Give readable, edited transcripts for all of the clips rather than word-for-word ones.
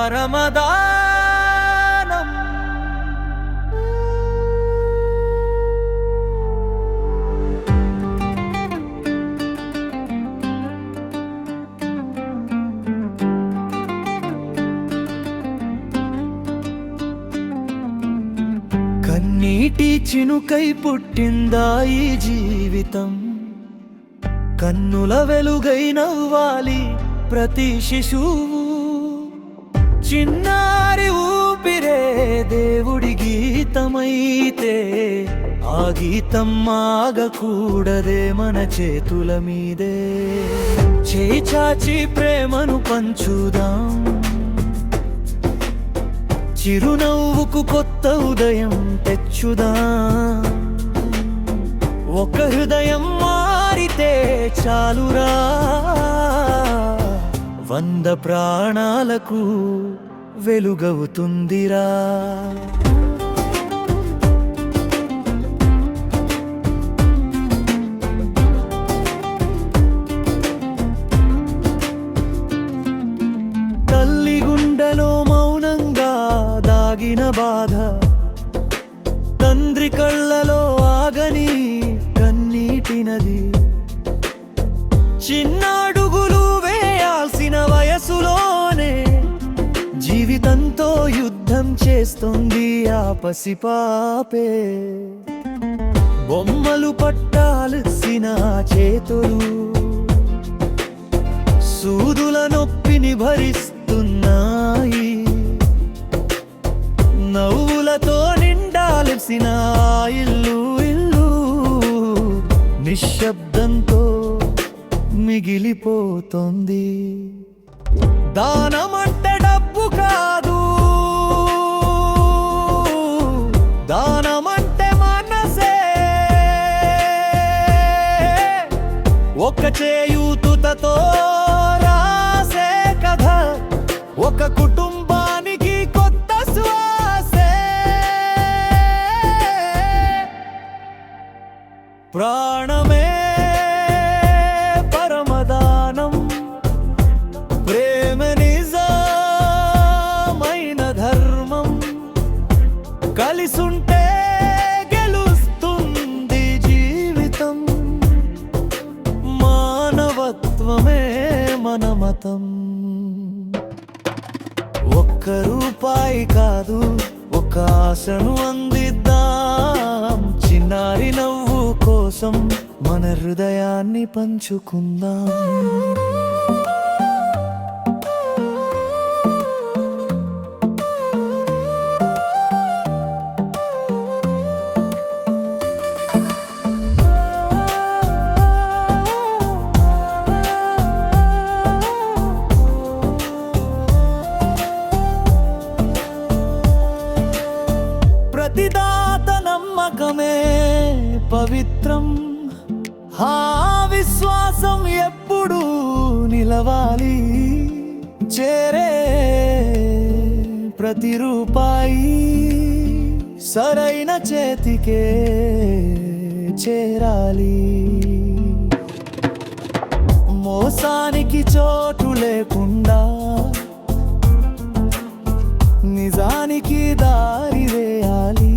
పరమదానం. కన్నీటి చినుకై పుట్టిందా ఈ జీవితం, కన్నుల వెలుగై నవ్వాలి ప్రతి శిశువు. చిన్నారి ఊపిరే దేవుడి గీతమైతే ఆ గీతం ఆగకూడదే మన చేతుల మీదే. చేయి చాచి ప్రేమను పంచుదాం, చిరునవ్వుకు కొత్త ఉదయం తెచ్చుదాం. ఒక హృదయం మారితే చాలురా, 100 ప్రాణాలకు వెలుగవుతుందిరా. తల్లి గుండెలో మౌనంగా దాగిన బాధ, తండ్రి కళ్ళలో ఆగని కన్నీటి నది. చిన్నడుగులు వేయాల్సిన వయసులోనే జీవితంతో యుద్ధం చేస్తుంది ఆ పసిపాపే. బొమ్మలు పట్టాల్సిన చేతులు సూదుల నొప్పిని భరిస్తున్నాయి. నవ్వులతో నిండాల్సిన ఇల్లు నిశ్శబ్దంతో మిగిలిపోతుంది. దానమంటే డబ్బు కాదు, దానమంటే మనసే. ఒక చేయూతుతో రాసే కథ, ఒక కుటుంబానికి కొత్త శ్వాసే. ప్రాణమే పరమదానం, ప్రేమ నిజమైన ధర్మం. కలిసుంటే గెలుస్తుంది జీవితం, మానవత్వమే మన మతం. ఒక్క రూపాయి కాదు, ఒక ఆశను అందిద్దాం. చిన్నారి నవ్వు కోసం మన హృదయాన్ని పంచుకుందాం. ప్రతిదాత నమ్మకమే పవిత్రం, ఆ విశ్వాసం ఎప్పుడు నిలవాలి. చేరే ప్రతి రూపాయి సరైన చేతికే చేరాలి. మోసానికి చోటు లేకుండా నిజానికి దారి వేయాలి.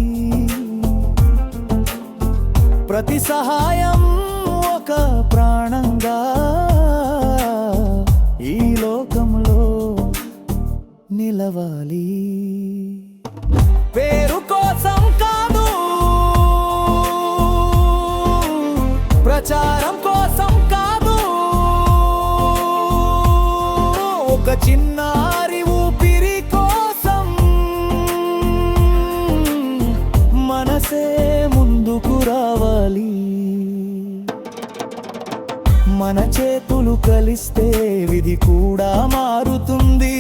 ప్రతి సహాయం ఒక ప్రాణంగా ఈ లోకంలో నిలవాలి. పేరు కోసం కాదు, ప్రచారం కోసం కాదు, ఒక చిన్నారి ఊపిరి కోసం మనసే ముందుకు రావాలి. మన చేతులు కలిస్తే విధి కూడా మారుతుంది.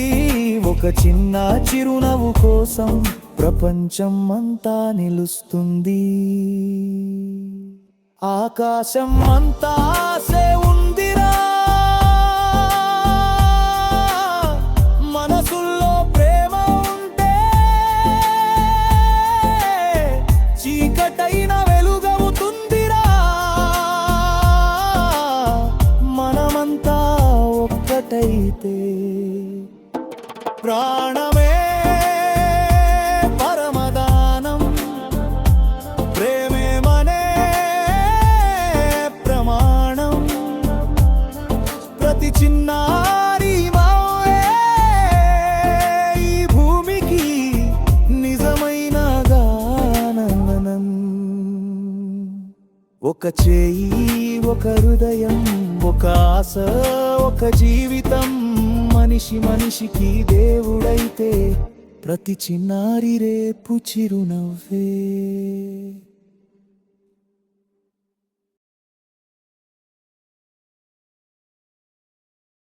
ఒక చిన్న చిరునవ్వు కోసం ప్రపంచం అంతా నిలుస్తుంది. ఆకాశం అంతా ఆశే ఉందిరా, మనసుల్లో ప్రేమ ఉంటే చీకటైన వెలుగవుతుందిరా. మనమంతా ఒక్కటైతే ప్రాణమే పరమదానం, ప్రేమే మనే ప్రమాణం. ప్రతి చిన్నారి మౌవే ఈ భూమికి నిజమైన గానం. ఒక చేయి, ఒక హృదయం, ఒక ఆశ, ఒక జీవితం. మనిషి మనిషికి దేవుడైతే ప్రతి చిన్నారి రేపు చిరునవ్వే.